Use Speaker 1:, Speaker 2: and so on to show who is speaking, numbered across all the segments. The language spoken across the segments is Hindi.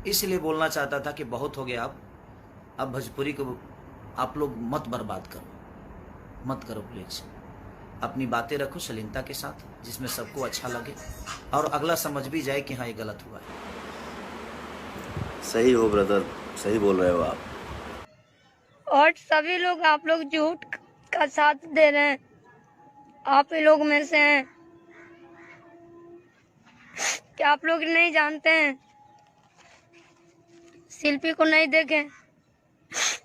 Speaker 1: इसलिए बोलना चाहता था कि बहुत हो गया, अब भोजपुरी को आप लोग मत बर्बाद करो, मत करो प्लीज। अपनी बातें रखो शालीनता के साथ, जिसमें सबको अच्छा लगे और अगला समझ भी जाए कि हाँ ये गलत हुआ है।
Speaker 2: सही हो ब्रदर, सही बोल रहे हो आप।
Speaker 3: और सभी लोग, आप लोग झूठ का साथ दे रहे हैं, आप ही लोग में से हैं। क्या आप लोग नहीं जानते हैं? शिल्पी को नहीं देखें?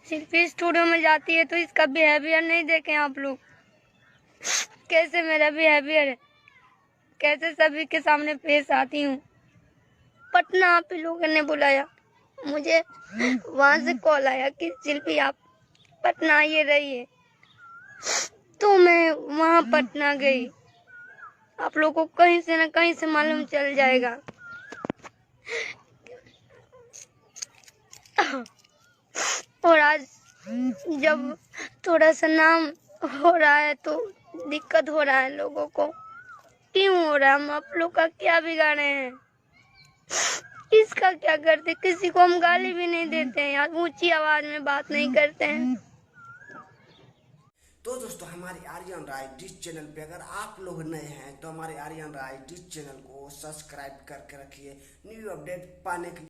Speaker 3: शिल्पी स्टूडियो में जाती है तो इसका बिहेवियर नहीं देखें आप लोग? कैसे मेरा बिहेवियर है, कैसे सभी के सामने पेश आती हूँ। पटना आप ही लोगों ने बुलाया मुझे, वहां से कॉल आया कि शिल्पी आप पटना आइए रहिए, तो मैं वहां पटना गई। आप लोगों को कहीं से न कहीं से मालूम चल जाएगा। और आज जब थोड़ा सा नाम हो रहा है तो दिक्कत हो रहा है लोगों को। क्यों हो रहा है? हम आप लोग का क्या बिगाड़े हैं? इसका क्या करते? किसी को हम गाली भी नहीं देते हैं यार, ऊंची आवाज में बात नहीं करते हैं।
Speaker 4: तो दोस्तों, हमारे आर्यन राय डिश चैनल पे अगर आप लोग नए हैं तो हमारे आर्यन राय डिश चैनल को सब्सक्राइब करके रखिए न्यू अपडेट पाने के लिए।